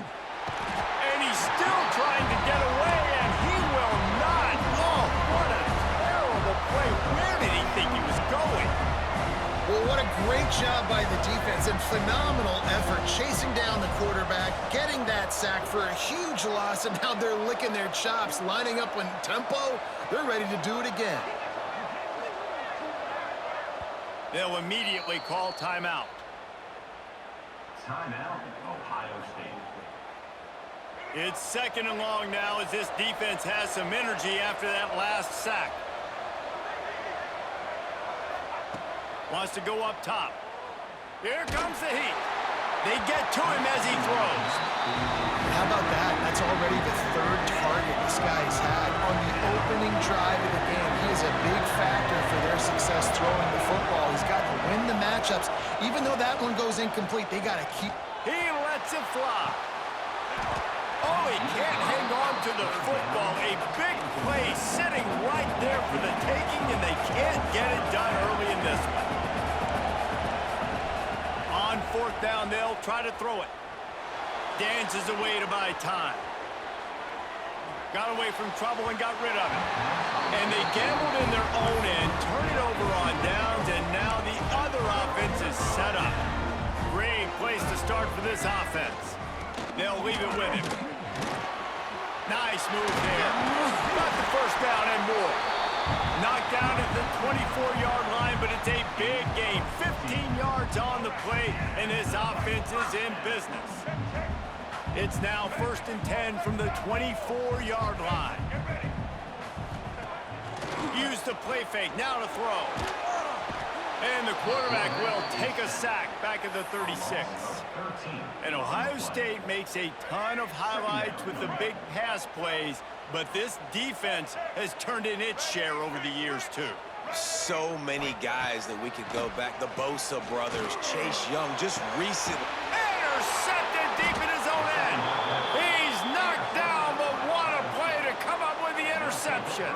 And he's still trying to get away, and he will not. Oh, what a terrible play. Where did he think he was going? Well, what a great job by the defense and phenomenal effort chasing down the quarterback, getting that sack for a huge loss, and now they're licking their chops, lining up in tempo. They're ready to do it again. They'll immediately call timeout. Timeout, Ohio State. It's second and long now as this defense has some energy after that last sack. Wants to go up top. Here comes the heat. They get to him as he throws. How about that? That's already the third target this guy's had on the opening drive of the game. He is a big factor for their success throwing the football. He's got to win the matchups. Even though that one goes incomplete, they got to keep. He lets it fly. Oh, he can't hang on to the football. A big play sitting right there for the taking, and they can't get it done early in this one. On fourth down, they'll try to throw it. Dances away to buy time. Got away from trouble and got rid of it. And they gambled in their own end, turn it over on downs, and now the other offense is set up. Great place to start for this offense. They'll leave it with him. Nice move there. Got the first down and more. Knocked down at the 24-yard line, but it's a big gain. 15 yards on the play, and this offense is in business. It's now 1st and 10 from the 24-yard line. Use the play fake, now to throw. And the quarterback will take a sack back at the 36. And Ohio State makes a ton of highlights with the big pass plays, but this defense has turned in its share over the years, too. So many guys that we could go back. The Bosa brothers, Chase Young, just recently. Intercepted deep in his own end. He's knocked down, but what a play to come up with the interception.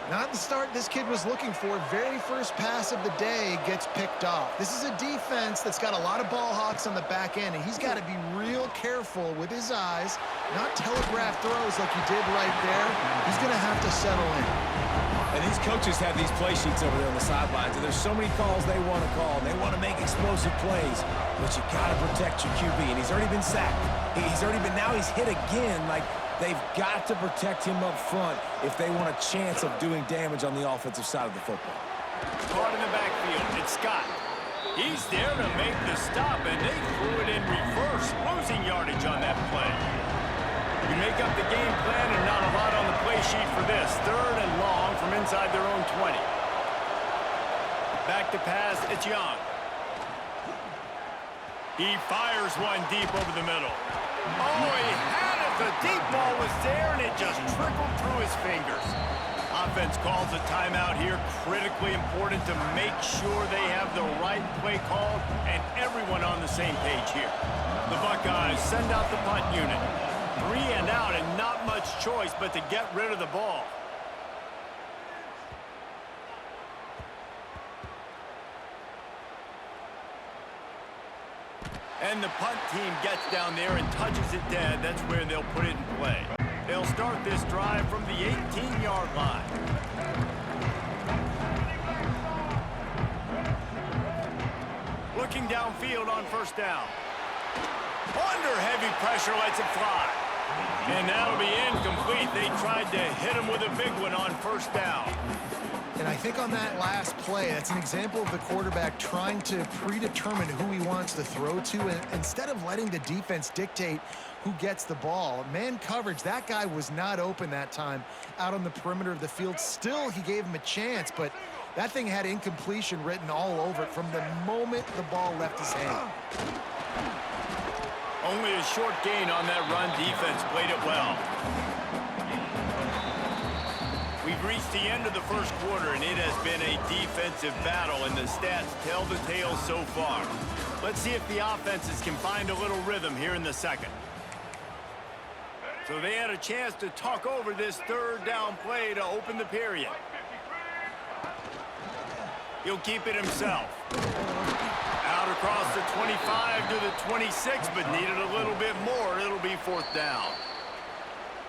Not the start this kid was looking for. Very first pass of the day gets picked off. This is a defense that's got a lot of ball hawks on the back end, and he's got to be real careful with his eyes, not telegraph throws like he did right there. He's going to have to settle in. And these coaches have these play sheets over there on the sidelines, and there's so many calls they want to call. They want to make explosive plays, but you got to protect your QB, and he's already been sacked. Now he's hit again. Like, they've got to protect him up front if they want a chance of doing damage on the offensive side of the football. Caught in the backfield, it's Scott. He's there to make the stop, and they threw it in reverse, losing yardage on that play. You make up the game plan and not a lot on the play sheet for this. 3rd and long from inside their own 20. Back to pass, it's Young. He fires one deep over the middle. Oh, he had it. The deep ball was there, and it just trickled through his fingers. Offense calls a timeout here. Critically important to make sure they have the right play called and everyone on the same page here. The Buckeyes send out the punt unit. 3 and out, and not much choice but to get rid of the ball. And the punt team gets down there and touches it dead. That's where they'll put it in play. They'll start this drive from the 18-yard line. Looking downfield on first down. Under heavy pressure, lets it fly. And that'll be incomplete. They tried to hit him with a big one on first down. And I think on that last play, that's an example of the quarterback trying to predetermine who he wants to throw to, and instead of letting the defense dictate who gets the ball. Man coverage, that guy was not open that time out on the perimeter of the field. Still, he gave him a chance, but that thing had incompletion written all over it from the moment the ball left his hand. Only a short gain on that run. Defense played it well. We've reached the end of the first quarter, and it has been a defensive battle, and the stats tell the tale so far. Let's see if the offenses can find a little rhythm here in the second. So they had a chance to talk over this 3rd down play to open the period. He'll keep it himself. Out Got across the 25 to the 26, but needed a little bit more. It'll be 4th down.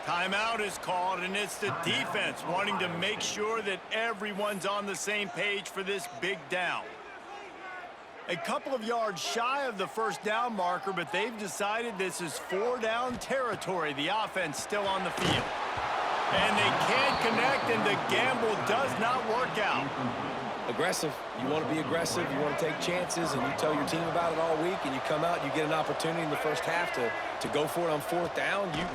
Timeout is called, and it's the defense wanting to make sure that everyone's on the same page for this big down. A couple of yards shy of the 1st down marker, but they've decided this is 4-down territory. The offense still on the field. And they can't connect, and the gamble does not work out. Aggressive. You want to be aggressive. You want to take chances, and you tell your team about it all week, and you come out, you get an opportunity in the 1st half to go for it on 4th down. You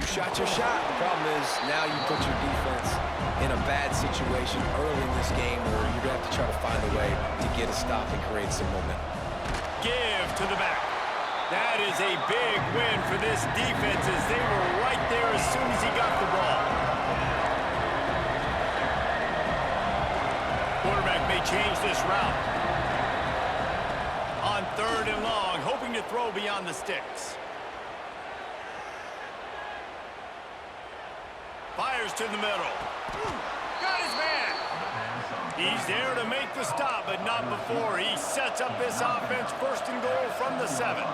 shot your shot. The problem is now you put your defense in a bad situation early in this game where you're going to have to try to find a way to get a stop and create some momentum. Give to the back. That is a big win for this defense as they were right there as soon as he got the ball. Quarterback may change this route. On 3rd and long, hoping to throw beyond the sticks. Fires to the middle. Got his man. He's there to make the stop, but not before. He sets up this offense 1st and goal from the 7.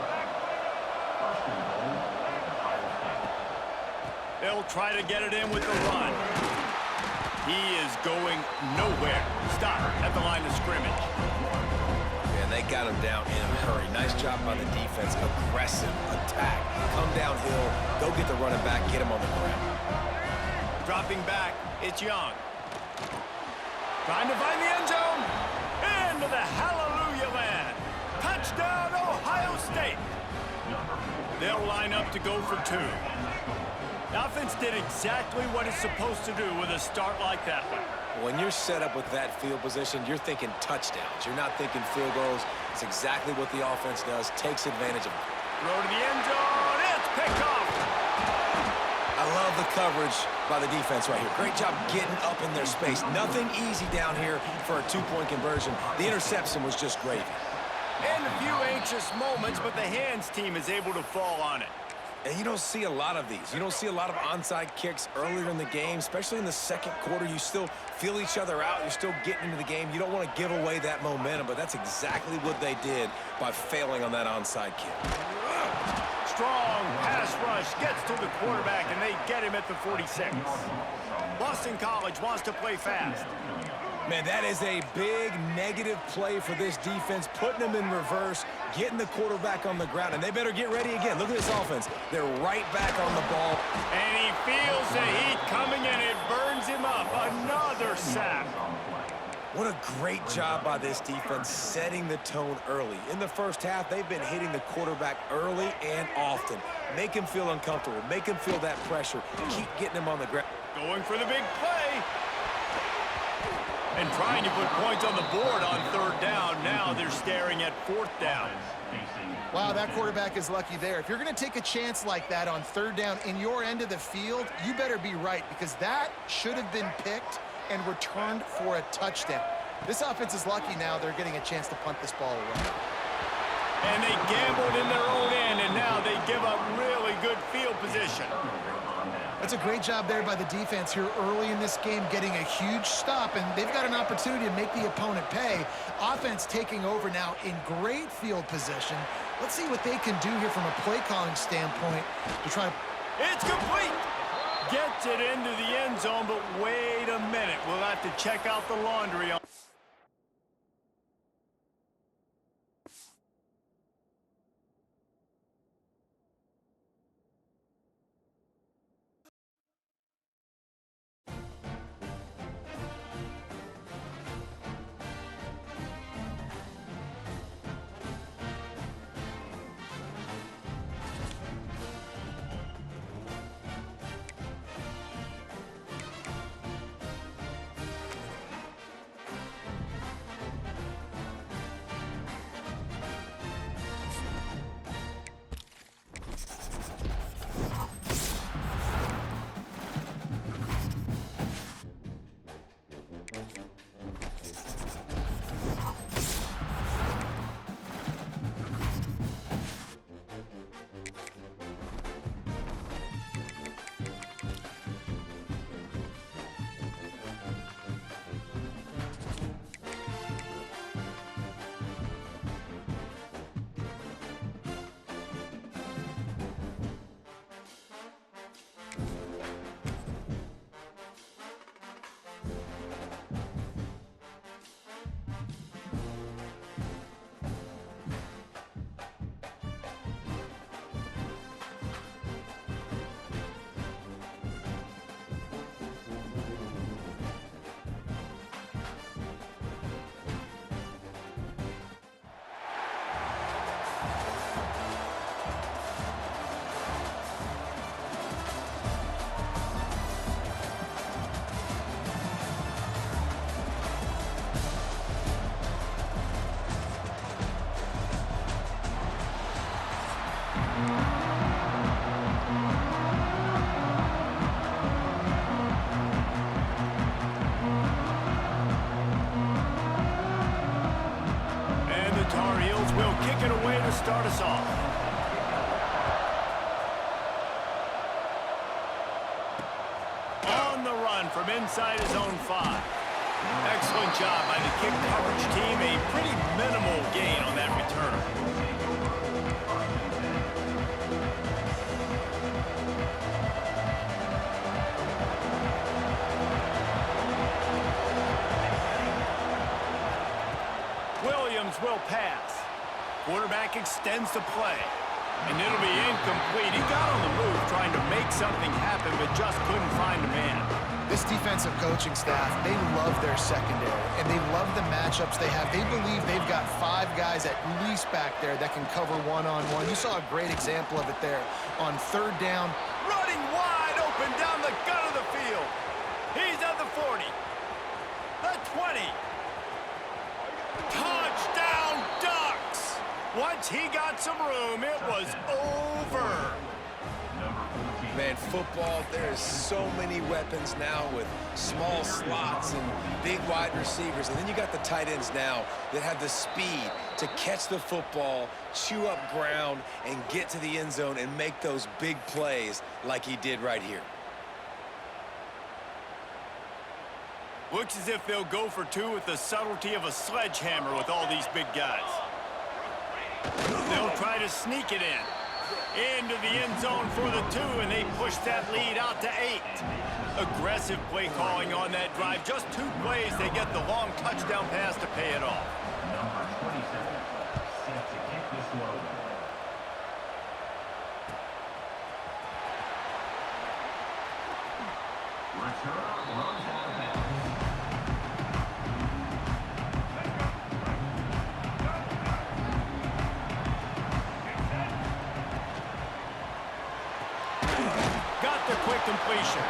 They'll try to get it in with the run. He is going nowhere. Stop at the line of scrimmage. And they got him down in a hurry. Nice job by the defense. Aggressive attack. Come downhill. Go get the running back. Get him on the ground. Dropping back, it's Young. Trying to find the end zone. Into the hallelujah land. Touchdown, Ohio State. They'll line up to go for 2. The offense did exactly what it's supposed to do with a start like that one. When you're set up with that field position, you're thinking touchdowns. You're not thinking field goals. It's exactly what the offense does. Takes advantage of it. Throw to the end zone. It's picked off. I love the coverage by the defense right here. Great job getting up in their space. Nothing easy down here for a 2-point conversion. The interception was just great. And a few anxious moments, but the hands team is able to fall on it. And you don't see a lot of these. You don't see a lot of onside kicks earlier in the game, especially in the 2nd quarter. You still feel each other out. You're still getting into the game. You don't want to give away that momentum, but that's exactly what they did by failing on that onside kick. Strong pass rush gets to the quarterback, and they get him at the 46. Boston College wants to play fast. Man, that is a big negative play for this defense, putting them in reverse, getting the quarterback on the ground, and they better get ready again. Look at this offense. They're right back on the ball. And he feels the heat coming, and it burns him up. Another sack. What a great job by this defense setting the tone early. In the 1st half, they've been hitting the quarterback early and often. Make him feel uncomfortable. Make him feel that pressure. Keep getting him on the ground. Going for the big play. And trying to put points on the board on 3rd down. Now they're staring at 4th down. Wow, that quarterback is lucky there. If you're going to take a chance like that on 3rd down in your end of the field, you better be right, because that should have been picked and returned for a touchdown. This offense is lucky now they're getting a chance to punt this ball away. And they gambled in their own end, and now they give up really good field position. That's a great job there by the defense here early in this game, getting a huge stop, and they've got an opportunity to make the opponent pay. Offense taking over now in great field position. Let's see what they can do here from a play calling standpoint to try. It's complete. Gets it into the end zone, but wait a minute. We'll have to check out the laundry on. kick it away to start us off. On the run from inside his own 5. Excellent job by the kick coverage team. A pretty minimal gain on that return. Williams will pass. Quarterback extends the play. And it'll be incomplete. He got on the move trying to make something happen, but just couldn't find a man. This defensive coaching staff, they love their secondary, and they love the matchups they have. They believe they've got 5 guys at least back there that can cover one-on-one. You saw a great example of it there on 3rd down. Running wide open down the gut of the field. He's at the 40. The 20. Touchdown, Ducks! Once he got some room, it was over. Man, football, there's so many weapons now with small slots and big wide receivers. And then you got the tight ends now that have the speed to catch the football, chew up ground, and get to the end zone and make those big plays like he did right here. Looks as if they'll go for 2 with the subtlety of a sledgehammer with all these big guys. They'll try to sneak it in. Into the end zone for the 2, and they push that lead out to 8. Aggressive play calling on that drive. Just 2 plays, they get the long touchdown pass to pay it off. Number 27, set to kick this one. Return runs out of bounds. Got the quick completion.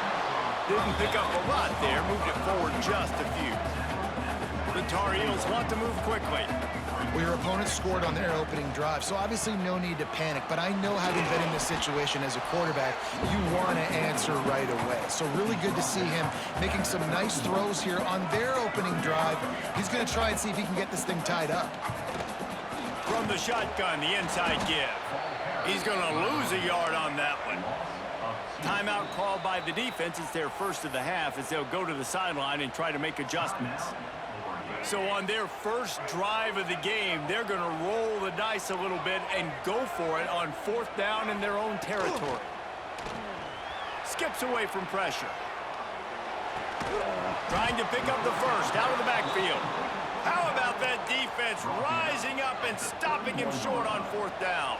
Didn't pick up a lot there, moved it forward just a few. The Tar Heels want to move quickly. Well, your opponent scored on their opening drive, so obviously no need to panic. But I know, having been in this situation as a quarterback, you want to answer right away. So really good to see him making some nice throws here on their opening drive. He's going to try and see if he can get this thing tied up. From the shotgun, the inside give. He's going to lose a yard on that one. Timeout called by the defense. It's their first of the half as they'll go to the sideline and try to make adjustments. So on their first drive of the game, they're going to roll the dice a little bit and go for it on 4th down in their own territory. Skips away from pressure. Trying to pick up the first out of the backfield. How about that defense rising up and stopping him short on 4th down?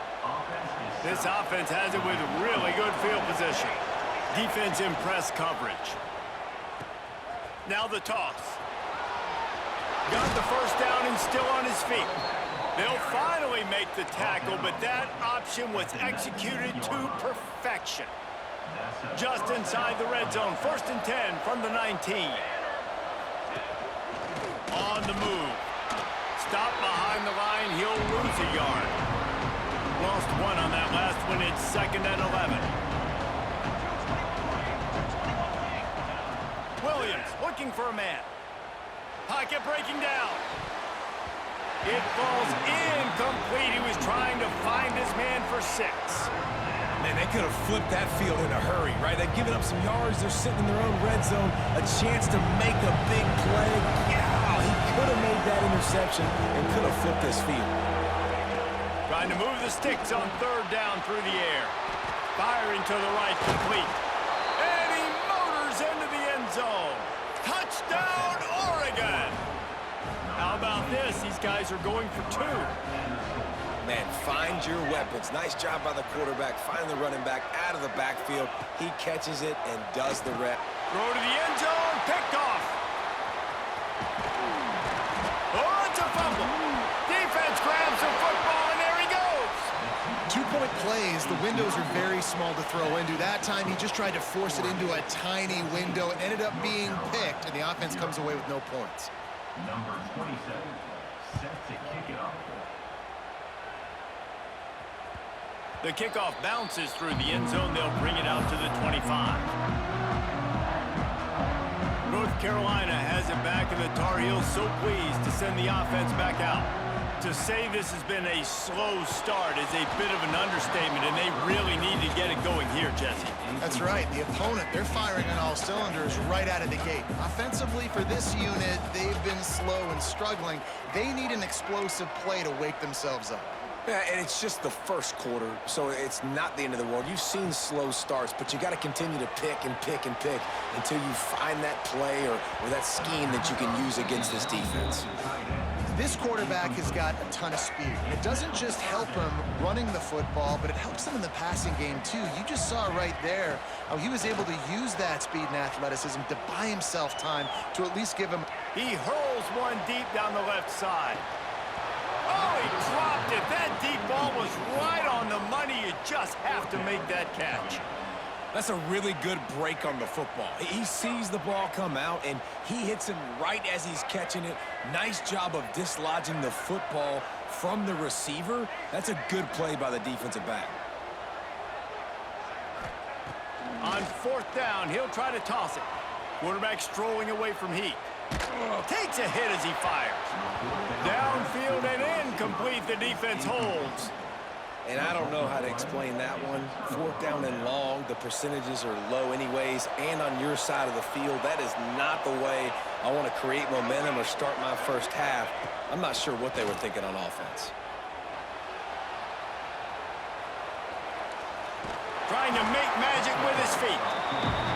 This offense has it with really good field position. Defense in press coverage. Now the toss. Got the first down and still on his feet. They'll finally make the tackle, but that option was executed to perfection. Just inside the red zone. 1st and 10 from the 19. On the move. Stop behind the line. He'll lose a yard. Lost 1 on that last one. It's 2nd and 11. Williams looking for a man. Pocket breaking down. It falls incomplete. He was trying to find his man for 6. Man, they could have flipped that field in a hurry, right? They've given up some yards. They're sitting in their own red zone. A chance to make a big play. Yeah, he could have made that interception and could have flipped this field. Trying to move the sticks on 3rd down through the air. Firing to the right, complete. And he motors into the end zone. Touchdown, Oregon! How about this? These guys are going for 2. Man, find your weapons. Nice job by the quarterback. Find the running back out of the backfield. He catches it and does the rest. Throw to the end zone, picked off. Oh, it's a fumble. Defense grabs the football, and there he goes. 2-point plays, the windows are very small to throw into. That time, he just tried to force it into a tiny window. It ended up being picked, and the offense comes away with no points. Number 27, set to kick it off. The kickoff bounces through the end zone. They'll bring it out to the 25. North Carolina has it back, and the Tar Heels so pleased to send the offense back out. To say this has been a slow start is a bit of an understatement, and they really need to get it going here, Jesse. That's right. The opponent, they're firing on all cylinders right out of the gate. Offensively, for this unit, they've been slow and struggling. They need an explosive play to wake themselves up. Yeah, and it's just the first quarter, so it's not the end of the world. You've seen slow starts, but you got to continue to pick and pick and pick until you find that play or that scheme that you can use against this defense. This quarterback has got a ton of speed. It doesn't just help him running the football, but it helps him in the passing game, too. You just saw right there how he was able to use that speed and athleticism to buy himself time to at least give him... He hurls one deep down the left side. Oh, he dropped it. That deep ball was right on the money. You just have to make that catch. That's a really good break on the football. He sees the ball come out, and he hits him right as he's catching it. Nice job of dislodging the football from the receiver. That's a good play by the defensive back. On fourth down, he'll try to toss it. Quarterback strolling away from Heat. Takes a hit as he fires. Downfield and incomplete. The defense holds. And I don't know how to explain that one. Fourth down and long, the percentages are low anyways, and on your side of the field, that is not the way I want to create momentum or start my first half. I'm not sure what they were thinking on offense. Trying to make magic with his feet.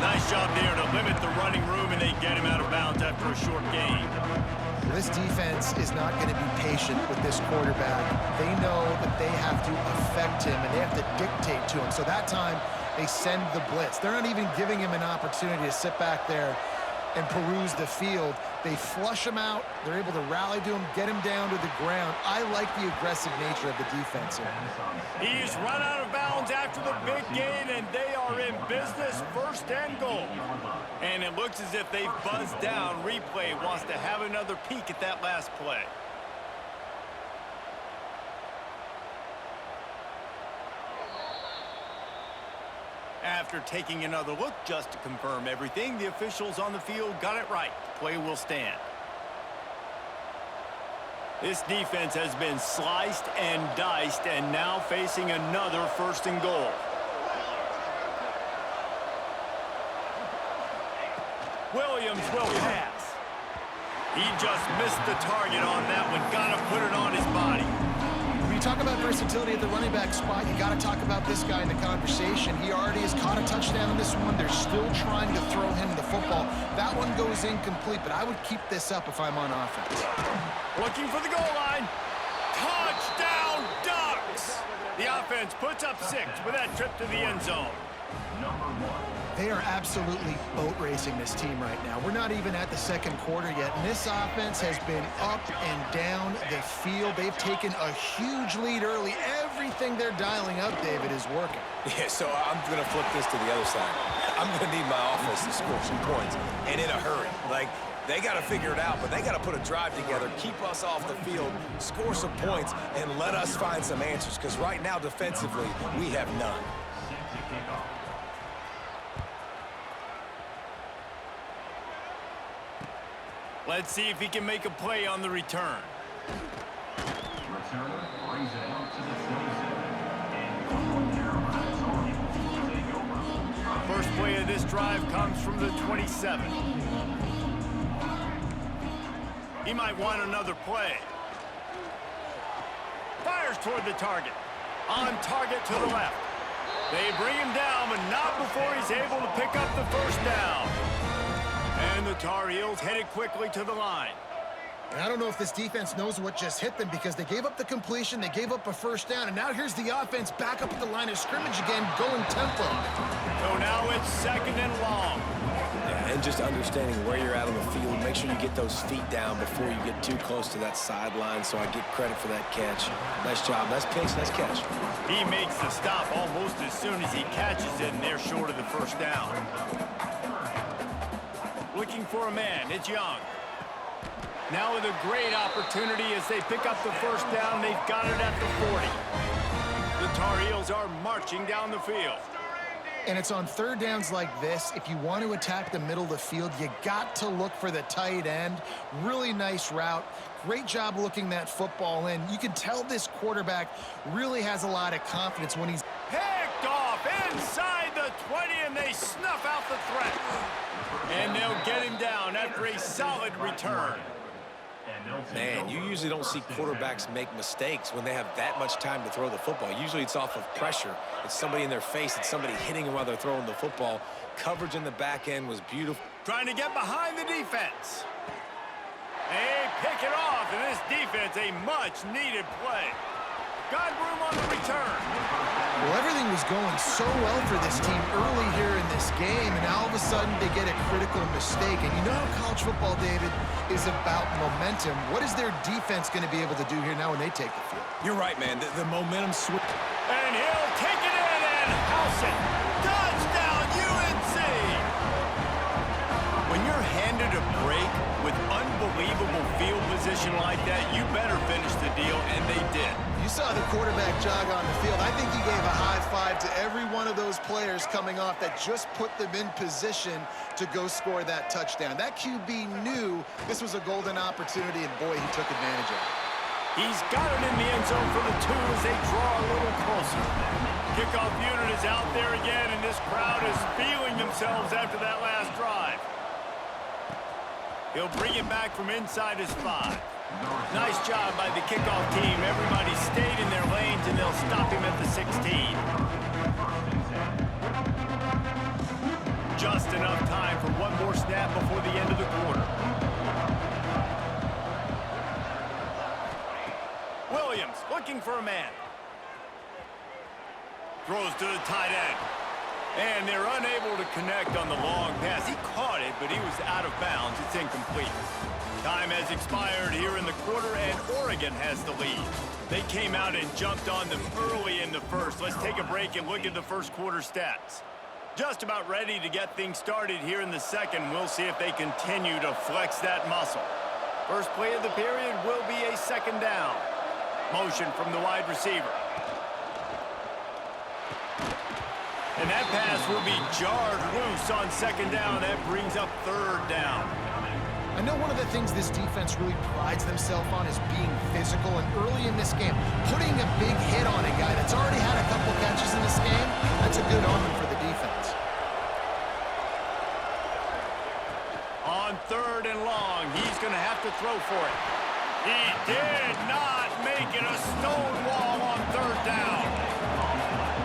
Nice job there to limit the running room, and they get him out of bounds after a short gain. This defense is not going to be patient with this quarterback. They know that they have to affect him, and they have to dictate to him. So that time, they send the blitz. They're not even giving him an opportunity to sit back there and peruse the field. They flush him out. They're able to rally to him, get him down to the ground. I like the aggressive nature of the defense here. He's run out of bounds after the big gain, and they are in business, first and goal. And it looks as if they've buzzed down. Replay wants to have another peek at that last play. After taking another look just to confirm everything, the officials on the field got it right. Play will stand. This defense has been sliced and diced and now facing another first and goal. Williams will pass. He just missed the target on that one. Got to put it on his body. When you talk about versatility at the running back spot, you got to talk about this guy in the conversation. He already has caught a touchdown in this one. They're still trying to throw him the football. That one goes incomplete, but I would keep this up if I'm on offense. Looking for the goal line. Touchdown, Ducks! The offense puts up 6 with that trip to the end zone. They are absolutely boat racing this team right now. We're not even at the second quarter yet, and this offense has been up and down the field. They've taken a huge lead early. Everything they're dialing up, David, is working. Yeah, so I'm going to flip this to the other side. I'm going to need my offense to score some points, and in a hurry. Like, they got to figure it out, but they got to put a drive together, keep us off the field, score some points, and let us find some answers, because right now, defensively, we have none. Let's see if he can make a play on the return. Returner brings it out to the 27. First play of this drive comes from the 27. He might want another play. Fires toward the target. On target to the left. They bring him down, but not before he's able to pick up the first down. And the Tar Heels headed quickly to the line. And I don't know if this defense knows what just hit them, because they gave up the completion, they gave up a first down, and now here's the offense back up at the line of scrimmage again, going tempo. So now it's second and long. Yeah, and just understanding where you're at on the field, make sure you get those feet down before you get too close to that sideline, so I get credit for that catch. Nice job, nice pitch, nice catch. He makes the stop almost as soon as he catches it, and they're short of the first down. Looking for a man, it's Young. Now with a great opportunity as they pick up the first down, they've got it at the 40. The Tar Heels are marching down the field. And it's on third downs like this. If you want to attack the middle of the field, you got to look for the tight end. Really nice route. Great job looking that football in. You can tell this quarterback really has a lot of confidence when he's Picked off inside the 20, and they snuff out the threat. And they'll get him down after a solid return. Man, you usually don't see quarterbacks make mistakes when they have that much time to throw the football. Usually it's off of pressure. It's somebody in their face. It's somebody hitting them while they're throwing the football. Coverage in the back end was beautiful. Trying to get behind the defense. They pick it off, and this defense, a much-needed play. Got room on the return. Well, everything was going so well for this team early here in this game, and all of a sudden they get a critical mistake. And you know how college football, David, is about momentum. What is their defense going to be able to do here now when they take the field? You're right, man. The momentum switch. And he'll take it in and house it. Touchdown, UNC! When you're handed a break with unbelievable field position like that, you better finish the deal, and they did. You saw the quarterback jog on the field. I think he gave a high five to every one of those players coming off that just put them in position to go score that touchdown. That QB knew this was a golden opportunity, and boy, he took advantage of it. He's got it in the end zone for the 2 as they draw a little closer. Kickoff unit is out there again, and this crowd is feeling themselves after that last drive. He'll bring it back from inside his 5. Nice job by the kickoff team. Everybody stayed in their lanes, and they'll stop him at the 16. Just enough time for one more snap before the end of the quarter. Williams looking for a man. Throws to the tight end. And they're unable to connect on the long pass. He caught it, but he was out of bounds. It's incomplete. Time has expired here in the quarter, and Oregon has the lead. They came out and jumped on them early in the first. Let's take a break and look at the first quarter stats. Just about ready to get things started here in the second. We'll see if they continue to flex that muscle. First play of the period will be a second down. Motion from the wide receiver. And that pass will be jarred loose on second down. That brings up third down. I know one of the things this defense really prides themselves on is being physical, and early in this game, putting a big hit on a guy that's already had a couple catches in this game, that's a good omen for the defense. On third and long, he's going to have to throw for it. He did not make it a stone wall on third down.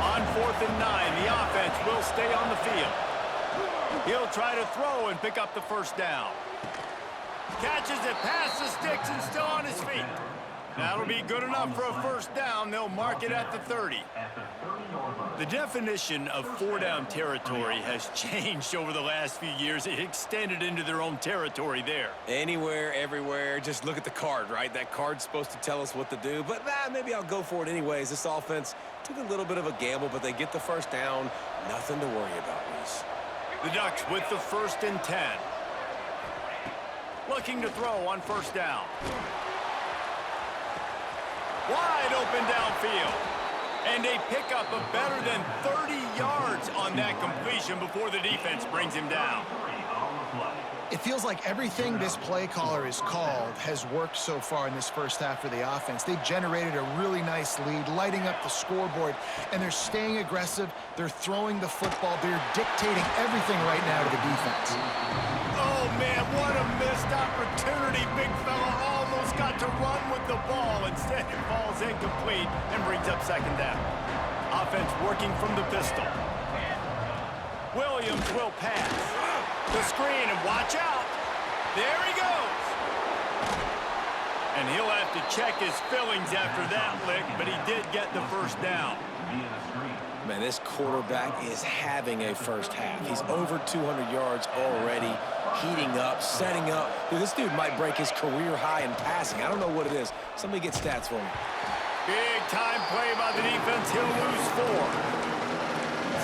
On 4th and 9, the offense will stay on the field. He'll try to throw and pick up the first down. Catches it past the sticks and still on his feet. That'll be good enough for a first down. They'll mark it at the 30. The definition of 4-down territory has changed over the last few years. It extended into their own territory there. Anywhere, everywhere. Just look at the card, right? That card's supposed to tell us what to do, but maybe I'll go for it anyways. This offense took a little bit of a gamble, but they get the first down. Nothing to worry about, Reese. The Ducks with the 1st and 10. Looking to throw on first down. Wide open downfield. And a pickup of better than 30 yards on that completion before the defense brings him down. It feels like everything this play caller has called has worked so far in this first half for the offense. They've generated a really nice lead, lighting up the scoreboard, and they're staying aggressive. They're throwing the football. They're dictating everything right now to the defense. Oh, man, what a missed opportunity. Big fella almost got to run with the ball. Instead, it falls incomplete and brings up second down. Offense working from the pistol. Williams will pass. The screen, and watch out. There he goes. And he'll have to check his fillings after that lick, but he did get the first down. Man, this quarterback is having a first half. He's over 200 yards already, heating up, setting up. Dude, this dude might break his career high in passing. I don't know what it is. Somebody get stats for me. Big time play by the defense. He'll lose 4.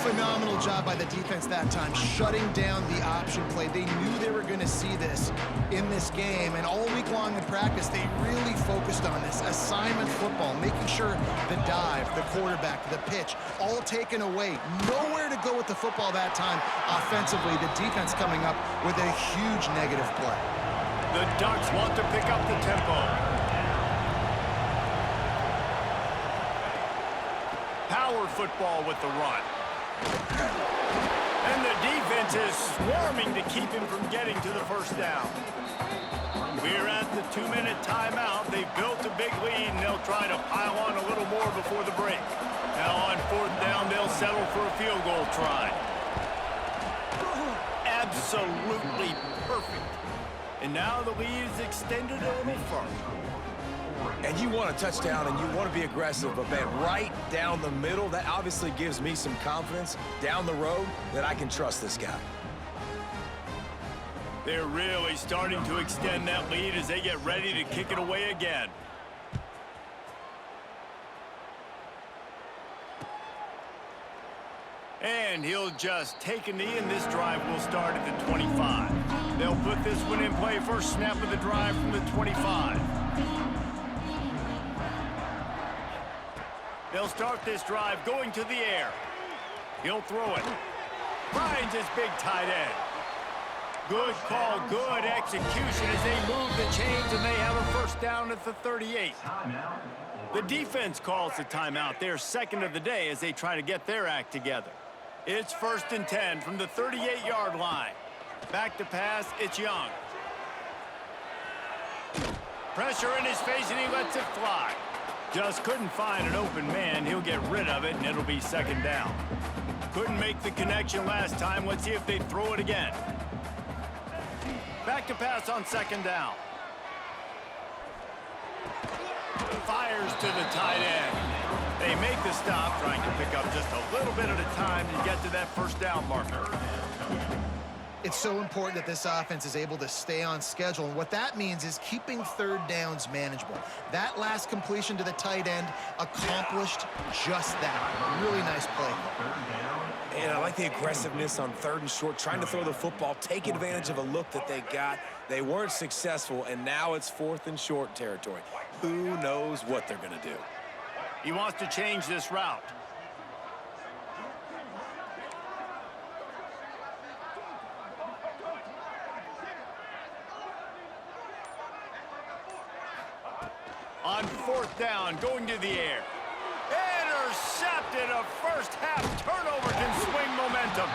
Phenomenal job by the defense that time, shutting down the option play. They knew they were going to see this in this game, and all week long in practice, they really focused on this. A assignment football, making sure the dive, the quarterback, the pitch, all taken away. Nowhere to go with the football that time offensively. The defense coming up with a huge negative play. The Ducks want to pick up the tempo. Power football with the run. And the defense is swarming to keep him from getting to the first down. We're at the 2-minute timeout. They've built a big lead, and they'll try to pile on a little more before the break. Now on 4th down, they'll settle for a field goal try. Absolutely perfect. And now the lead is extended a little further. And you want a touchdown and you want to be aggressive, but man, right down the middle, that obviously gives me some confidence down the road that I can trust this guy. They're really starting to extend that lead as they get ready to kick it away again. And he'll just take a knee, and this drive will start at the 25. They'll put this one in play. First snap of the drive from the 25. They'll start this drive going to the air. He'll throw it. Finds his big tight end. Good call, good execution as they move the chains, and they have a first down at the 38. The defense calls the timeout, their second of the day, as they try to get their act together. It's 1st and 10 from the 38-yard line. Back to pass, it's Young. Pressure in his face, and he lets it fly. Just couldn't find an open man. He'll get rid of it, and it'll be 2nd down. Couldn't make the connection last time. Let's see if they throw it again. Back to pass on 2nd down. Fires to the tight end. They make the stop, trying to pick up just a little bit at a time to get to that first down marker. It's so important that this offense is able to stay on schedule, and what that means is keeping 3rd downs manageable. That last completion to the tight end accomplished just that. Really nice play. And I like the aggressiveness on 3rd and short, trying to throw the football, take advantage of a look that they got. They weren't successful, and now it's 4th and short territory. Who knows what they're going to do? He wants to change this route. On 4th down, going to the air. Intercepted. A first-half turnover can swing momentum.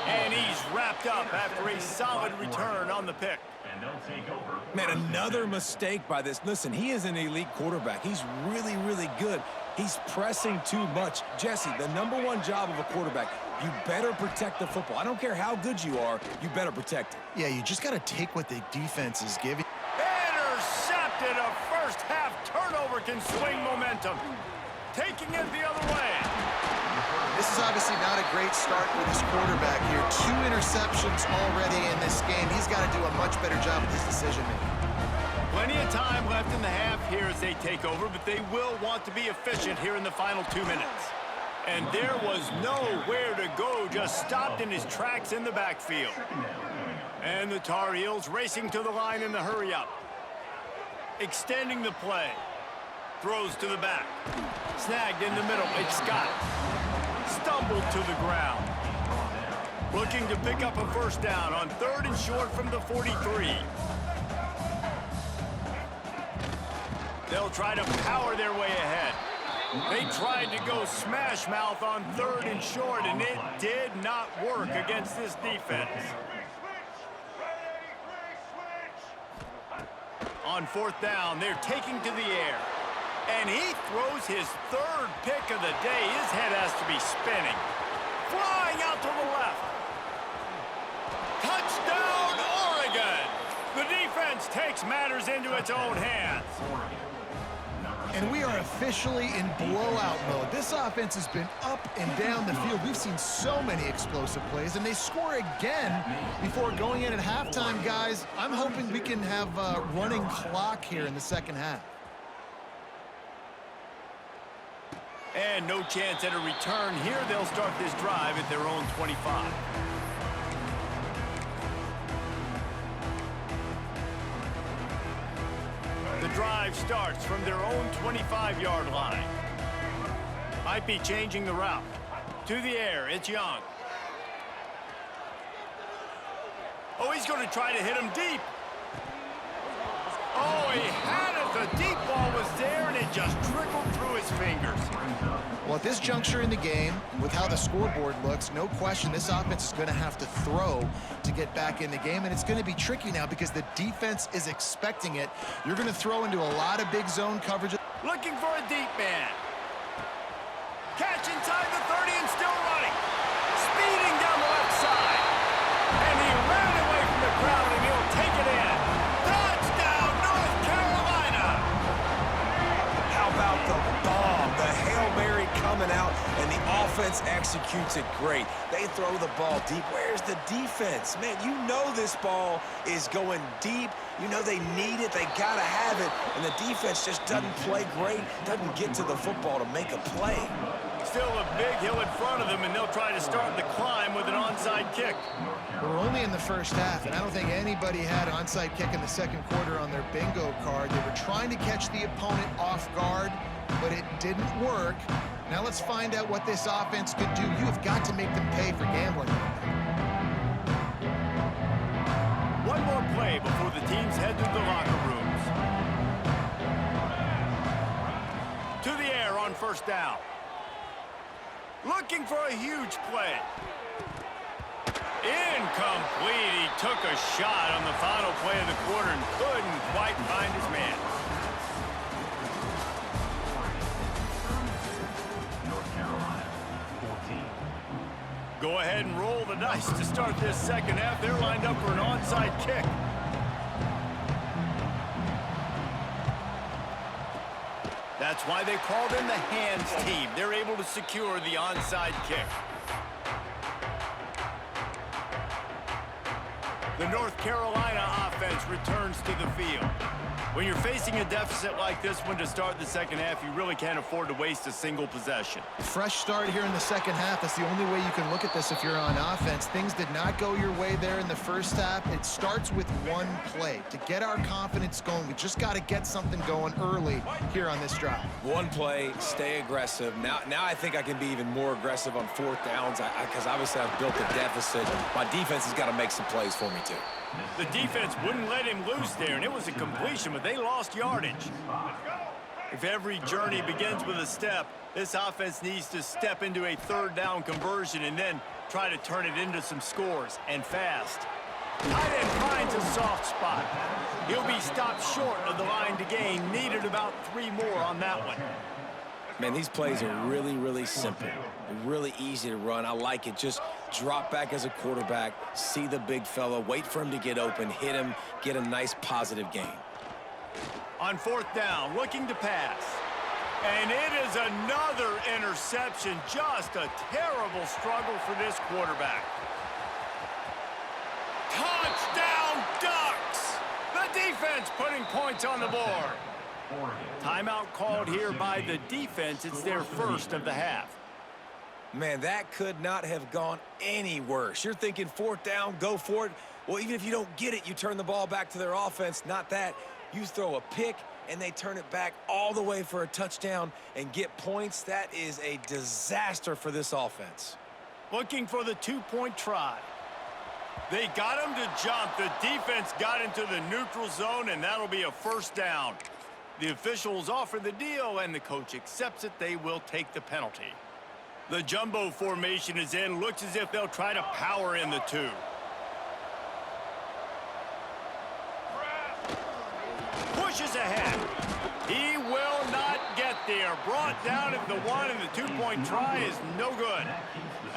And he's wrapped up after a solid return on the pick. And they'll take over. Man, another mistake by this. Listen, he is an elite quarterback. He's really, really good. He's pressing too much. Jesse, the #1 job of a quarterback, you better protect the football. I don't care how good you are, you better protect it. Yeah, you just got to take what the defense is giving. Intercepted. A first-half turnover can swing momentum. Taking it the other way. This is obviously not a great start for this quarterback here. 2 interceptions already in this game. He's got to do a much better job with his decision-making. Plenty of time left in the half here as they take over, but they will want to be efficient here in the final 2 minutes. And there was nowhere to go, just stopped in his tracks in the backfield. And the Tar Heels racing to the line in the hurry-up. Extending the play. Throws to the back. Snagged in the middle. It's Scott. Stumbled to the ground. Looking to pick up a first down on 3rd and short from the 43. They'll try to power their way ahead. They tried to go smash mouth on 3rd and short, and it did not work against this defense. On 4th down, they're taking to the air. And he throws his 3rd pick of the day. His head has to be spinning. Flying out to the left. Touchdown, Oregon! The defense takes matters into its own hands. And we are officially in blowout mode. This offense has been up and down the field. We've seen so many explosive plays, and they score again before going in at halftime, guys. I'm hoping we can have a running clock here in the 2nd half. And no chance at a return here. They'll start this drive at their own 25. The drive drive starts from their own 25-yard line. Might be changing the route. To the air, it's Young. Oh, he's going to try to hit him deep. Oh, he had it. The deep ball was there, and it just trickled through his fingers. Well, at this juncture in the game, with how the scoreboard looks, no question this offense is going to have to throw to get back in the game, and it's going to be tricky now because the defense is expecting it. You're going to throw into a lot of big zone coverage. Looking for a deep man. Catch inside the 30 and still running. Speeding down the left side. And he ran away from the crowd, and he'll take it in. Touchdown, North Carolina! How about the bomb? The Hail Mary coming out, and the offense executes it great. They throw the ball deep. Where's the defense? Man, you know this ball is going deep. You know they need it. They got to have it. And the defense just doesn't play great, doesn't get to the football to make a play. Still a big hill in front of them, and they'll try to start the climb with an onside kick. We're only in the first half, and I don't think anybody had an onside kick in the second quarter on their bingo card. They were trying to catch the opponent off guard, but it didn't work. Now let's find out what this offense could do. You have got to make them pay for gambling. One more play before the teams head to the locker rooms. To the air on first down. Looking for a huge play. Incomplete. He took a shot on the final play of the quarter and couldn't quite find his man. North Carolina, 14. Go ahead and roll the dice to start this second half. They're lined up for an onside kick. That's why they call them the hands team. They're able to secure the onside kick. The North Carolina offense returns to the field. When you're facing a deficit like this one to start the second half, you really can't afford to waste a single possession. Fresh start here in the second half. That's the only way you can look at this if you're on offense. Things did not go your way there in the first half. It starts with one play. To get our confidence going, we just got to get something going early here on this drive. One play, stay aggressive. Now I think I can be even more aggressive on fourth downs because obviously I've built a deficit. My defense has got to make some plays for me, too. The defense wouldn't let him loose there, and it was a completion, but they lost yardage. If every journey begins with a step, this offense needs to step into a third down conversion and then try to turn it into some scores, and fast. Tight end finds a soft spot. He'll be stopped short of the line to gain. Needed about 3 more on that one. Man, these plays are really, really simple. They're really easy to run. I like it. Just drop back as a quarterback, see the big fella, wait for him to get open, hit him, get a nice positive gain. On fourth down, looking to pass. And it is another interception. Just a terrible struggle for this quarterback. Touchdown, Ducks! The defense putting points on the board. Timeout called here by the defense. It's their first of the half. Man, that could not have gone any worse. You're thinking fourth down, go for it. Well, even if you don't get it, you turn the ball back to their offense. Not that. You throw a pick, and they turn it back all the way for a touchdown and get points. That is a disaster for this offense. Looking for the 2-point try. They got him to jump. The defense got into the neutral zone, and that'll be a first down. The officials offer the deal, and the coach accepts it. They will take the penalty. The jumbo formation is in. Looks as if they'll try to power in the 2. Pushes ahead. He will not get there. Brought down at the 1, and the 2-point try is no good.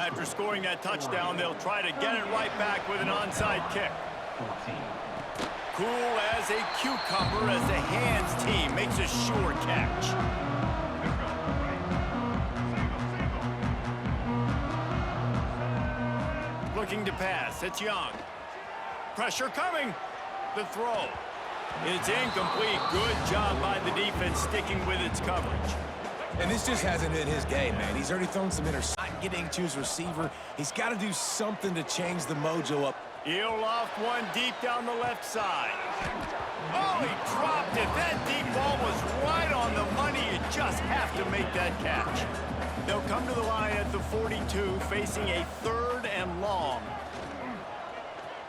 After scoring that touchdown, they'll try to get it right back with an onside kick. 14. Cool as a cucumber as the hands team makes a sure catch. Looking to pass. It's Young. Pressure coming. The throw. It's incomplete. Good job by the defense sticking with its coverage. And this just hasn't been his game, man. He's already thrown some interceptions. Not getting to his receiver. He's got to do something to change the mojo up. He'll loft one deep down the left side. Oh, he dropped it. That deep ball was right on the money. You just have to make that catch. They'll come to the line at the 42, facing a 3rd and long.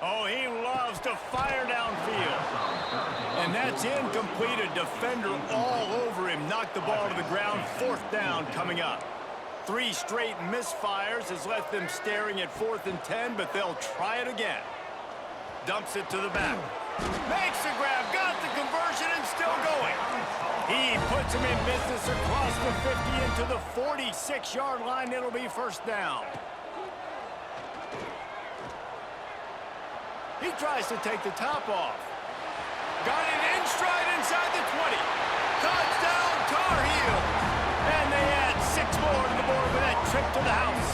Oh, he loves to fire downfield. And that's incomplete. A defender all over him. Knocked the ball to the ground. 4th down coming up. 3 straight misfires has left them staring at 4th and 10, but they'll try it again. Dumps it to the back. Makes the grab, got the conversion, and still going. He puts him in business across the 50 into the 46-yard line. It'll be 1st down. He tries to take the top off. Got it in stride inside the 20. Touchdown, Tar Heels. And they add 6 more to the board with that trip to the house.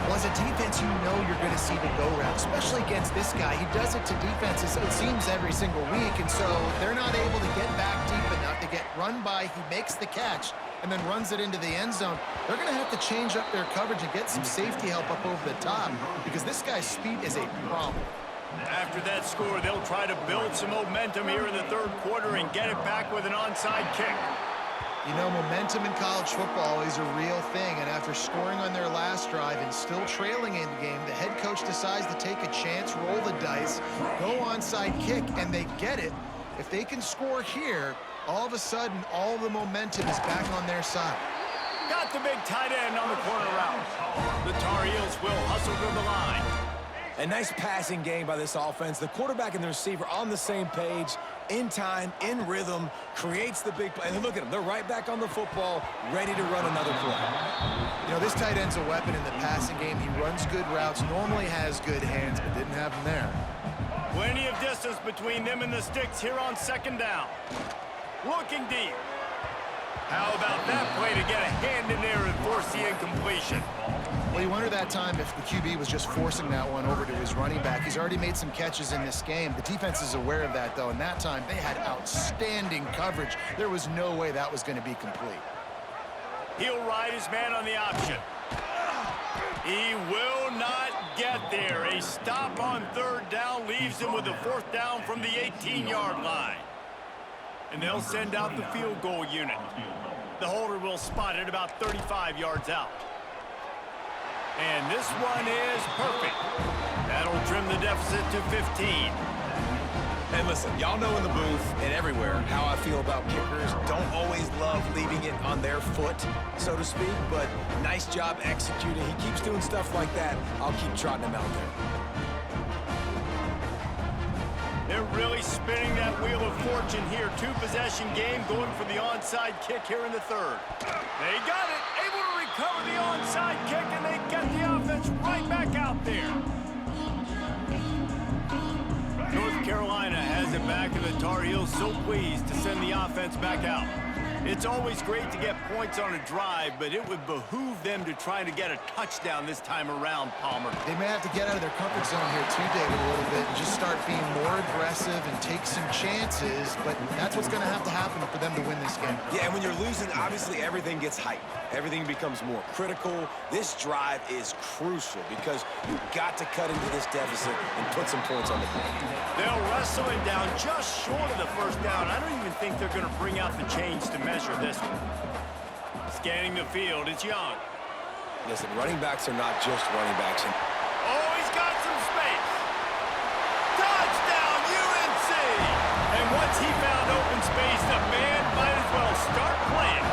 Well, as a defense, you know you're going to see the go-round, especially against this guy. He does it to defenses, it seems, every single week, and so they're not able to get back deep enough to get run by. He makes the catch and then runs it into the end zone. They're going to have to change up their coverage and get some safety help up over the top because this guy's speed is a problem. After that score, they'll try to build some momentum here in the 3rd quarter and get it back with an onside kick. You know, momentum in college football is a real thing, and after scoring on their last drive and still trailing in the game, the head coach decides to take a chance, roll the dice, go onside kick, and they get it. If they can score here, all of a sudden, all the momentum is back on their side. Got the big tight end on the corner route. The Tar Heels will hustle to the line. A nice passing game by this offense. The quarterback and the receiver on the same page, in time, in rhythm, creates the big play. And look at them. They're right back on the football, ready to run another play. You know, this tight end's a weapon in the passing game. He runs good routes, normally has good hands, but didn't have them there. Plenty of distance between them and the sticks here on 2nd down. Looking deep. How about that play to get a hand in there and force the incompletion? Well, you wonder that time if the QB was just forcing that one over to his running back. He's already made some catches in this game. The defense is aware of that, though, and that time they had outstanding coverage. There was no way that was going to be complete. He'll ride his man on the option. He will not get there. A stop on 3rd down leaves him with a 4th down from the 18-yard line. And they'll send out the field goal unit. The holder will spot it about 35 yards out. And this one is perfect. That'll trim the deficit to 15. And listen, y'all know in the booth and everywhere how I feel about kickers. Don't always love leaving it on their foot, so to speak, but nice job executing. He keeps doing stuff like that. I'll keep trotting him out there. They're really spinning that wheel of fortune here. 2-possession game going for the onside kick here in the 3rd. They got it. Able to recover the onside kick, and they get the offense right back out there. North Carolina has it back, and the Tar Heels so pleased to send the offense back out. It's always great to get points on a drive, but it would behoove them to try to get a touchdown this time around, Palmer. They may have to get out of their comfort zone here too, David, a little bit and just start being more aggressive and take some chances, but that's what's going to have to happen for them to win this game. Yeah, and when you're losing, obviously everything gets hyped. Everything becomes more critical. This drive is crucial because you've got to cut into this deficit and put some points on the board. They'll wrestle it down just short of the 1st down. I don't even think they're going to bring out the chains to measure this one. Scanning the field, it's Young. Listen, running backs are not just running backs. Oh, he's got some space. Touchdown, UNC! And once he found open space, the band might as well start playing.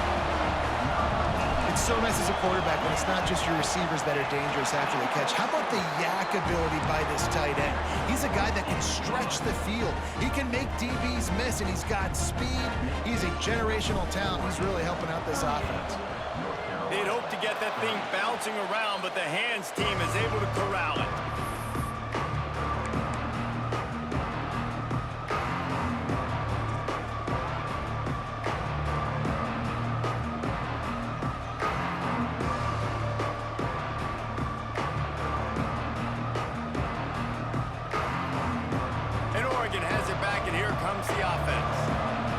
It's so nice as a quarterback when it's not just your receivers that are dangerous after the catch. How about the yak ability by this tight end? He's a guy that can stretch the field. He can make DBs miss, and he's got speed. He's a generational talent. He's really helping out this offense. They'd hope to get that thing bouncing around, but the hands team is able to corral it. Comes the offense.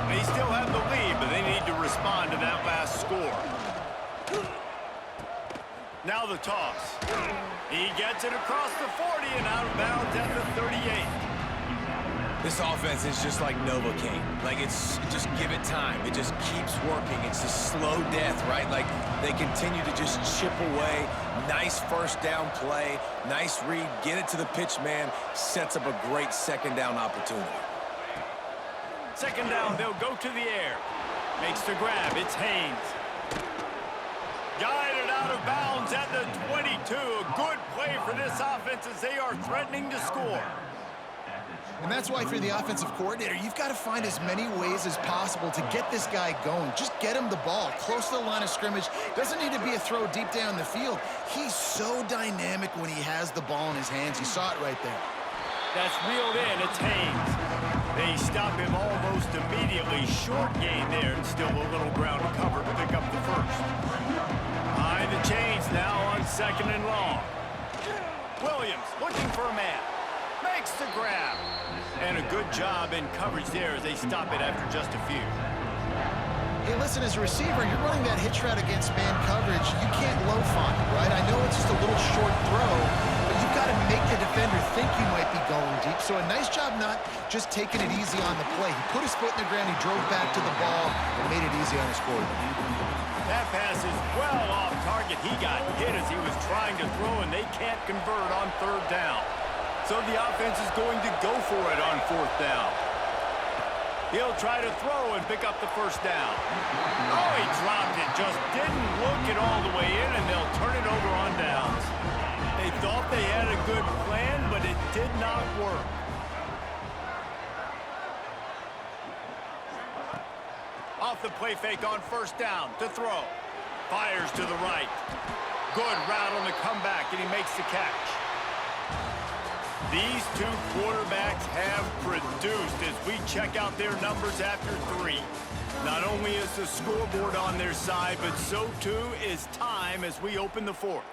They still have the lead, but they need to respond to that last score. Now the toss. He gets it across the 40 and out of bounds at the 38. This offense is just like Novocaine. Like, just give it time. It just keeps working. It's just slow death, right? Like, they continue to just chip away. Nice first down play. Nice read. Get it to the pitch man. Sets up a great second down opportunity. Second down, they'll go to the air. Makes the grab. It's Haynes. Guided out of bounds at the 22. A good play for this offense as they are threatening to score. And that's why, if you're the offensive coordinator, you've got to find as many ways as possible to get this guy going. Just get him the ball close to the line of scrimmage. Doesn't need to be a throw deep down the field. He's so dynamic when he has the ball in his hands. You saw it right there. That's reeled in. It's Haynes. They stop him almost immediately. Short gain there, and still a little ground to cover to pick up the first. Behind the chains now on second and long. Williams looking for a man. Makes the grab. And a good job in coverage there as they stop it after just a few. Hey, listen, as a receiver, you're running that hitch route against man coverage. You can't loaf on it, right? I know it's just a little short throw, but you've got to make the defender think you might be going deep. So a nice job not just taking it easy on the play. He put his foot in the ground, he drove back to the ball, and made it easy on his quarterback. That pass is well off target. He got hit as he was trying to throw, and they can't convert on third down. So the offense is going to go for it on fourth down. He'll try to throw and pick up the first down. Oh, he dropped it. Just didn't look it all the way in, and they'll turn it over on downs. They thought they had a good plan, but it did not work. Off the play fake on first down to throw. Fires to the right. Good route on the comeback, and he makes the catch. These two quarterbacks have produced as we check out their numbers after three. Not only is the scoreboard on their side, but so too is time as we open the fourth.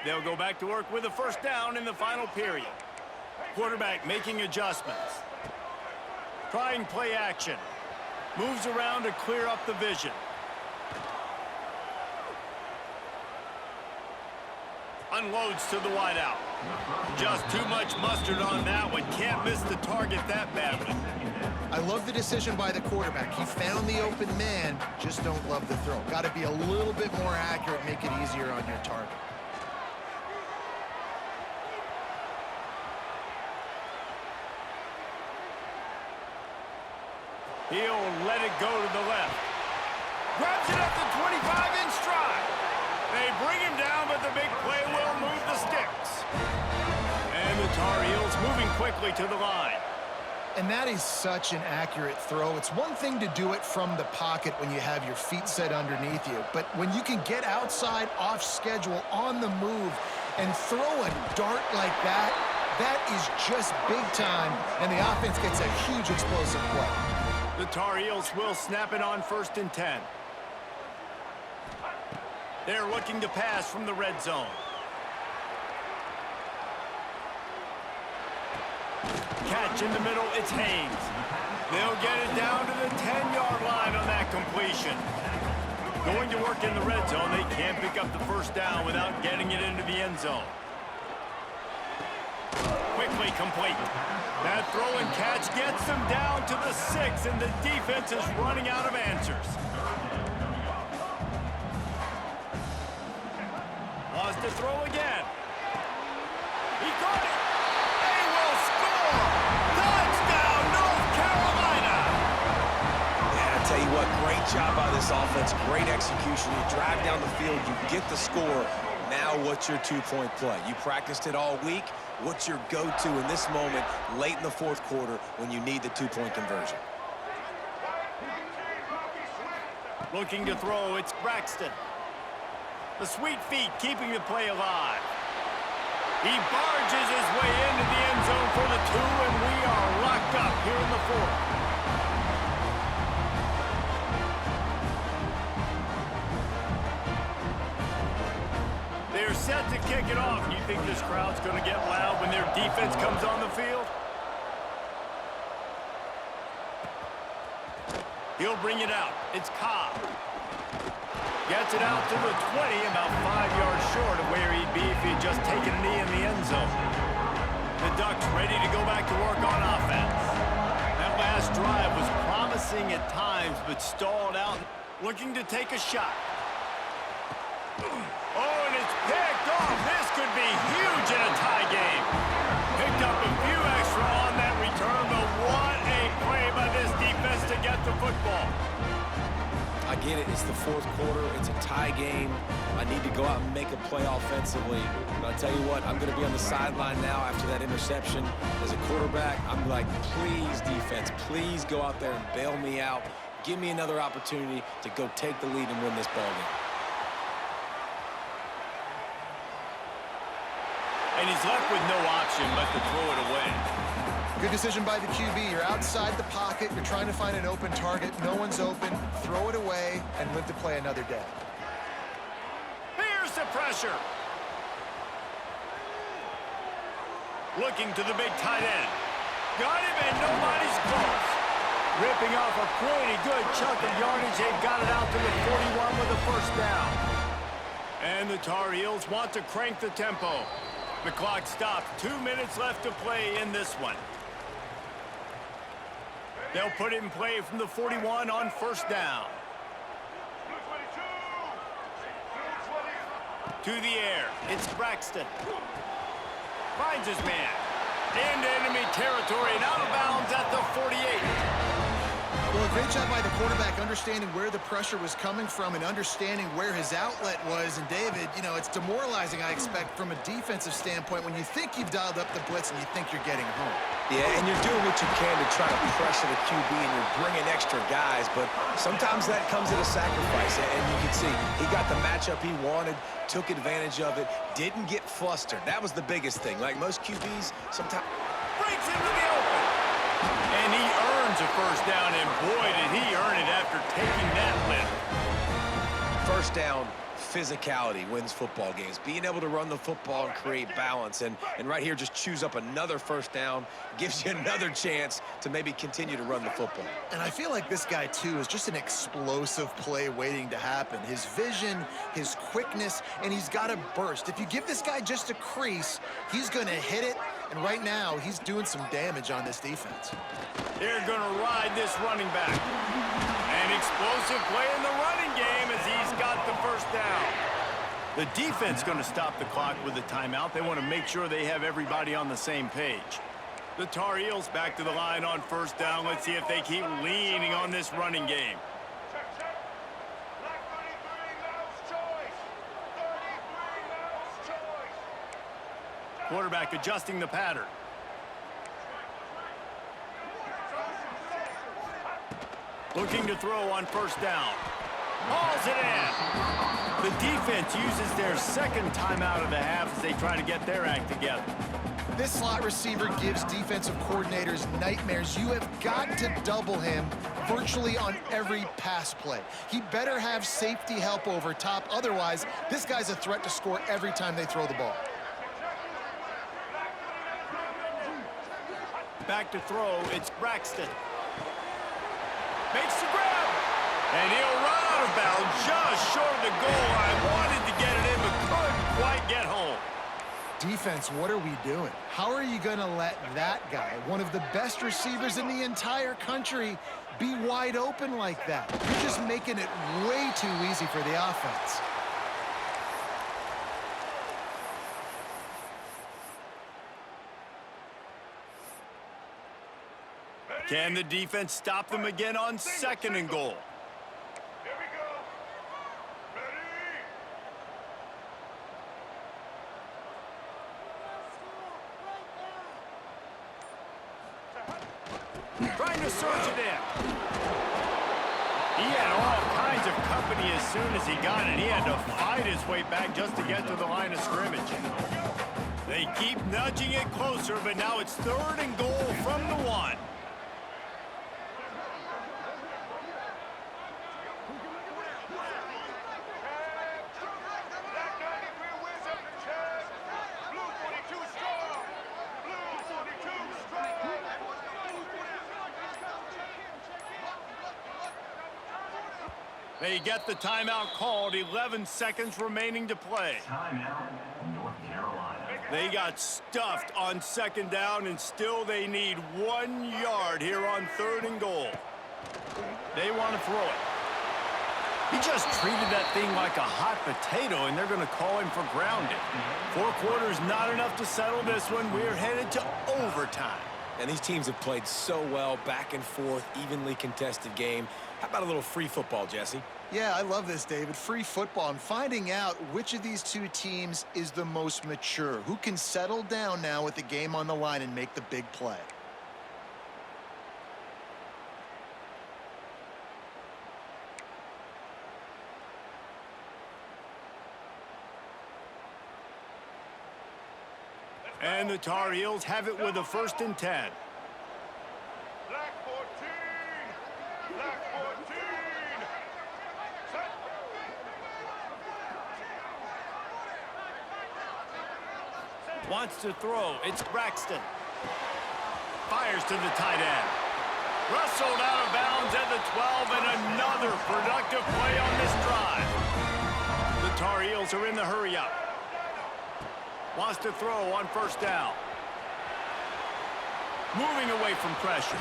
They'll go back to work with a first down in the final period. Quarterback making adjustments. Trying play action. Moves around to clear up the vision. Unloads to the wideout. Just too much mustard on that one. Can't miss the target that badly. I love the decision by the quarterback. He found the open man, just don't love the throw. Got to be a little bit more accurate, make it easier on your target. He'll let it go to the left. Grabs it at the 25 in stride. They bring him down, but the big play will move the sticks. And the Tar Heels moving quickly to the line. And that is such an accurate throw. It's one thing to do it from the pocket when you have your feet set underneath you, but when you can get outside, off schedule, on the move, and throw a dart like that, that is just big time, and the offense gets a huge explosive play. The Tar Heels will snap it on 1st and 10. They're looking to pass from the red zone. Catch in the middle, it's Haynes. They'll get it down to the 10-yard line on that completion. Going to work in the red zone, they can't pick up the first down without getting it into the end zone. Quickly complete. That throw and catch gets them down to the 6, and the defense is running out of answers. Wants to throw again. He caught it. They will score. Touchdown, North Carolina. And I tell you what, great job by this offense. Great execution. You drive down the field, you get the score. Now what's your two-point play? You practiced it all week. What's your go-to in this moment late in the fourth quarter when you need the two-point conversion? Looking to throw, it's Braxton. The sweet feet keeping the play alive. He barges his way into the end zone for the 2, and we are locked up here in the fourth. They're set to kick it off. You think this crowd's going to get loud when their defense comes on the field? He'll bring it out. It's Cobb. Gets it out to the 20, about 5 yards short of where he'd be if he had just taken a knee in the end zone. The Ducks ready to go back to work on offense. That last drive was promising at times, but stalled out, looking to take a shot. Oh, and it's picked off. This could be huge in a tie game. Picked up a few extra on that return, but what a play by this defense to get the football. I get it. It's the fourth quarter. It's a tie game. I need to go out and make a play offensively. But I'll tell you what, I'm going to be on the sideline now after that interception. As a quarterback, I'm like, please, defense, please go out there and bail me out. Give me another opportunity to go take the lead and win this ball game. And he's left with no option but to throw it away. Good decision by the QB. You're outside the pocket. You're trying to find an open target. No one's open. Throw it away and live to play another day. Here's the pressure. Looking to the big tight end. Got him and nobody's close. Ripping off a pretty good chunk of yardage. They've got it out to the 41 with a first down. And the Tar Heels want to crank the tempo. The clock stopped. 2 minutes left to play in this one. They'll put it in play from the 41 on first down. To the air. It's Braxton. Finds his man. Into enemy territory and out of bounds at the 48. Well, a great job by the quarterback understanding where the pressure was coming from and understanding where his outlet was. And David, you know, it's demoralizing, I expect, from a defensive standpoint when you think you've dialed up the blitz and you think you're getting home. Yeah, and you're doing what you can to try to pressure the QB, and you're bringing extra guys, but sometimes that comes at a sacrifice. And you can see he got the matchup he wanted, took advantage of it, didn't get flustered. That was the biggest thing. Like most QBs, sometimes Breaks into the open. And he earns a first down, and boy, did he earn it after taking that lift. first down, physicality wins football games. Being able to run the football and create balance. And right here, just choose up another first down, gives you another chance to maybe continue to run the football. And I feel like this guy, too, is just an explosive play waiting to happen. His vision, his quickness, and he's got a burst. If you give this guy just a crease, he's going to hit it. And right now, he's doing some damage on this defense. They're going to ride this running back. An explosive play in the running game as he's got the first down. The defense going to stop the clock with a timeout. They want to make sure they have everybody on the same page. The Tar Heels back to the line on first down. Let's see if they keep leaning on this running game. Quarterback adjusting the pattern. Looking to throw on first down. Hauls it in. The defense uses their second timeout of the half as they try to get their act together. This slot receiver gives defensive coordinators nightmares. You have got to double him virtually on every pass play. He better have safety help over top. Otherwise, this guy's a threat to score every time they throw the ball. Back to throw, it's Braxton. Makes the grab. And he'll run out of bounds just short of the goal line. Wanted to get it in, but couldn't quite get home. Defense, what are we doing? How are you going to let that guy, one of the best receivers in the entire country, be wide open like that? You're just making it way too easy for the offense. Can the defense stop them again on second and goal? Here we go. Ready? Trying to surge it in. He had all kinds of company as soon as he got it. He had to fight his way back just to get to the line of scrimmage. They keep nudging it closer, but now it's third and goal from the one. They get the timeout called, 11 seconds remaining to play. Timeout, North Carolina. They got stuffed on second down, and still they need 1 yard here on 3rd and goal. They want to throw it. He just treated that thing like a hot potato, and they're going to call him for grounding. 4 quarters, not enough to settle this one. We're headed to overtime. And these teams have played so well, back and forth, evenly contested game. How about a little free football, Jesse? Yeah, I love this, David. Free football and finding out which of these two teams is the most mature, who can settle down now with the game on the line and make the big play. And the Tar Heels have it with a 1st and 10. Black 14. Black 14. Set. Wants to throw. It's Braxton. Fires to the tight end. Rustled out of bounds at the 12, and another productive play on this drive. The Tar Heels are in the hurry-up. Wants to throw on 1st down. Moving away from pressure.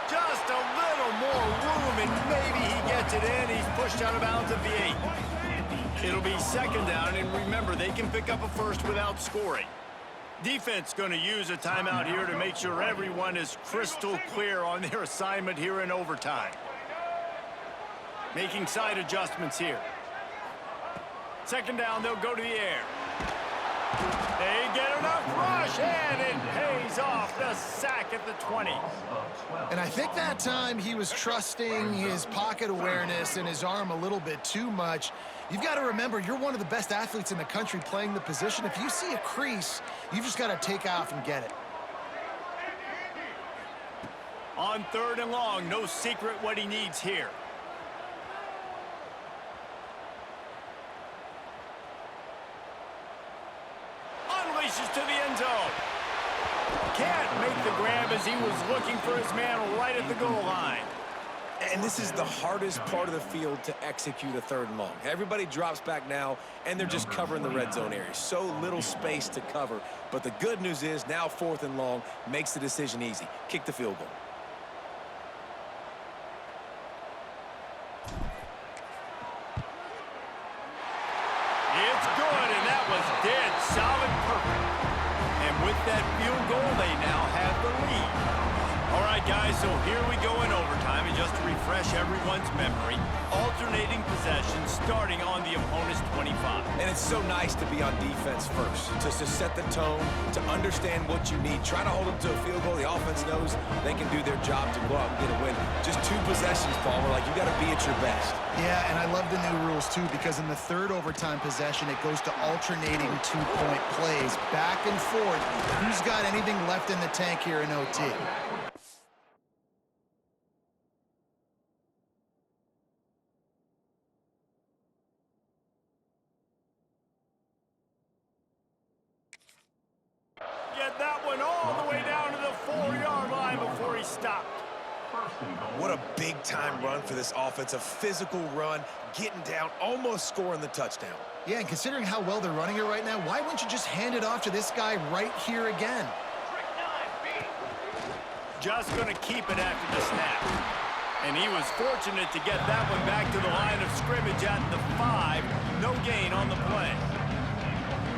Just a little more room, and maybe he gets it in. He's pushed out of bounds at the 8. It'll be 2nd down, and remember, they can pick up a 1st without scoring. Defense going to use a timeout here to make sure everyone is crystal clear on their assignment here in overtime. Making side adjustments here. 2nd down, they'll go to the air. They get enough rush, and it pays off. The sack at the 20. And I think that time he was trusting his pocket awareness and his arm a little bit too much. You've got to remember, you're one of the best athletes in the country playing the position. If you see a crease, you've just got to take off and get it. On 3rd and long, no secret what he needs here. Unleashes to the end zone. Can't make the grab as he was looking for his man right at the goal line. And this is the hardest part of the field to execute a 3rd and long. Everybody drops back now, and they're just covering the red zone area. So little space to cover. But the good news is now 4th and long makes the decision easy. Kick the field goal. It's good, and that was dead solid perfect. And with that field goal, they now have the lead. All right, guys, so here we go in overtime. And just to refresh everyone's memory, alternating possessions starting on the opponent's 25. And it's so nice to be on defense first, just to set the tone, to understand what you need. Try to hold them to a field goal. The offense knows they can do their job to go out and get a win. Just 2 possessions, Paul. We're like, you got to be at your best. Yeah, and I love the new rules, too, because in the 3rd overtime possession, it goes to alternating 2-point plays, back and forth. Who's got anything left in the tank here in OT? Get that one all the way down to the 4-yard line before he stopped. What a big-time run for this offense. A physical run, getting down, almost scoring the touchdown. Yeah, and considering how well they're running it right now, why wouldn't you just hand it off to this guy right here again? Just going to keep it after the snap. And he was fortunate to get that one back to the line of scrimmage at the 5. No gain on the play.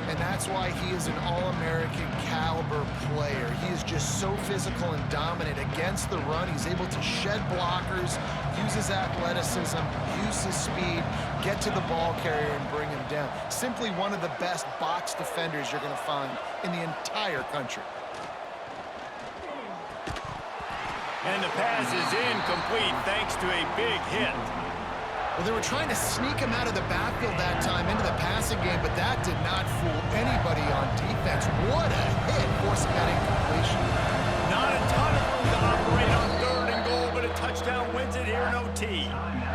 And that's why he is an All-American caliber player. He is just so physical and dominant against the run. He's able to shed blockers, use his athleticism, use his speed, get to the ball carrier and bring him down. Simply one of the best box defenders you're going to find in the entire country. And the pass is incomplete thanks to a big hit. Well, they were trying to sneak him out of the backfield that time into the passing game, but that did not fool anybody on defense. What a hit forcing that incompletion. Not a ton of room to operate on 3rd and goal, but a touchdown wins it here in OT.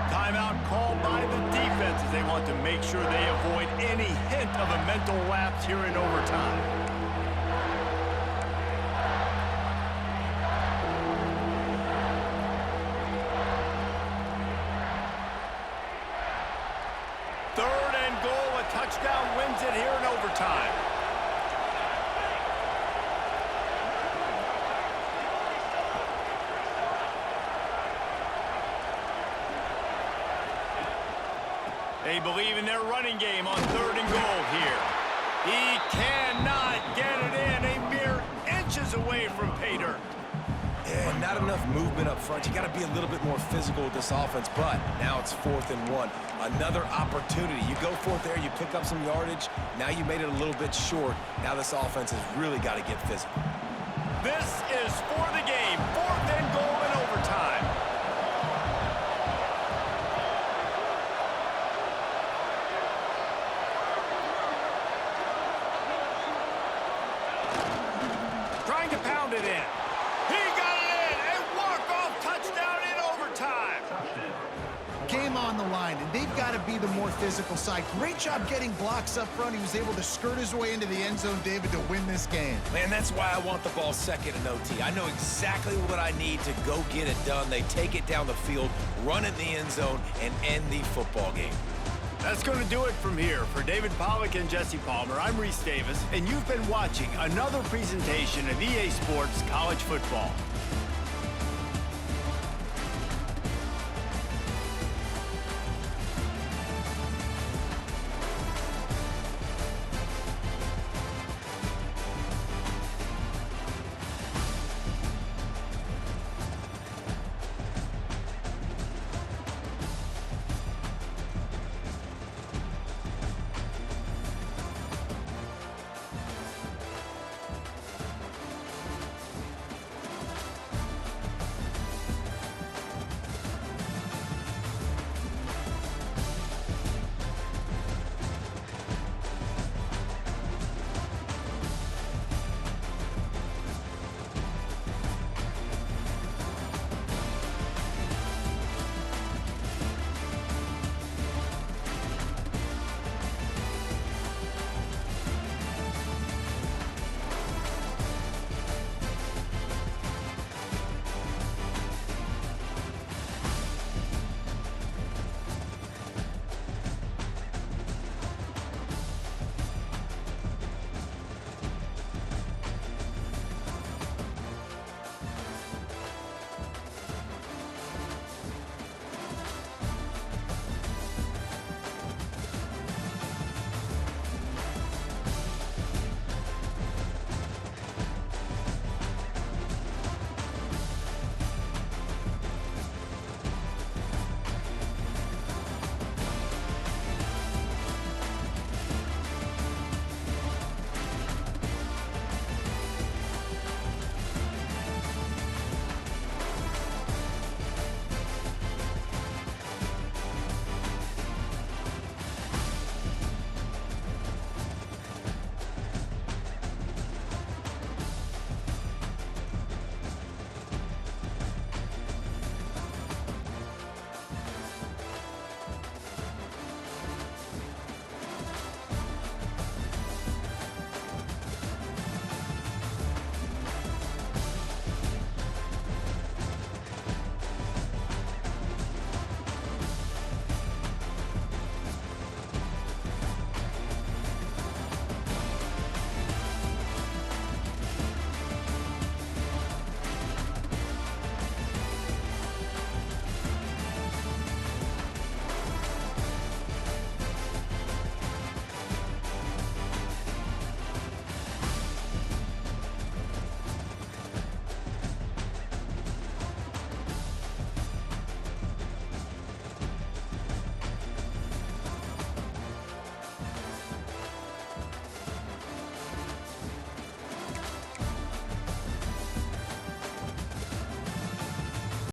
Timeout called by the defense as they want to make sure they avoid any hint of a mental lapse here in overtime. Touchdown wins it here in overtime. They believe in their running game on 3rd and goal here. He cannot get it in, a mere inches away from pay dirt. And not enough movement up front. You got to be a little bit more physical with this offense, but now it's 4th and 1. Another opportunity. You go for it there, you pick up some yardage. Now you made it a little bit short. Now this offense has really got to get physical. This is for the game. 4th and goal in overtime. Trying to pound it in. He got it in. A walk-off touchdown in overtime. Game on the line, and they've got to be the more physical side. Great job getting blocks up front. He was able to skirt his way into the end zone, David, to win this game. Man, that's why I want the ball second in OT. I know exactly what I need to go get it done. They take it down the field, run it in the end zone, and end the football game. That's going to do it from here. For David Pollack and Jesse Palmer, I'm Reese Davis, and you've been watching another presentation of EA Sports College Football.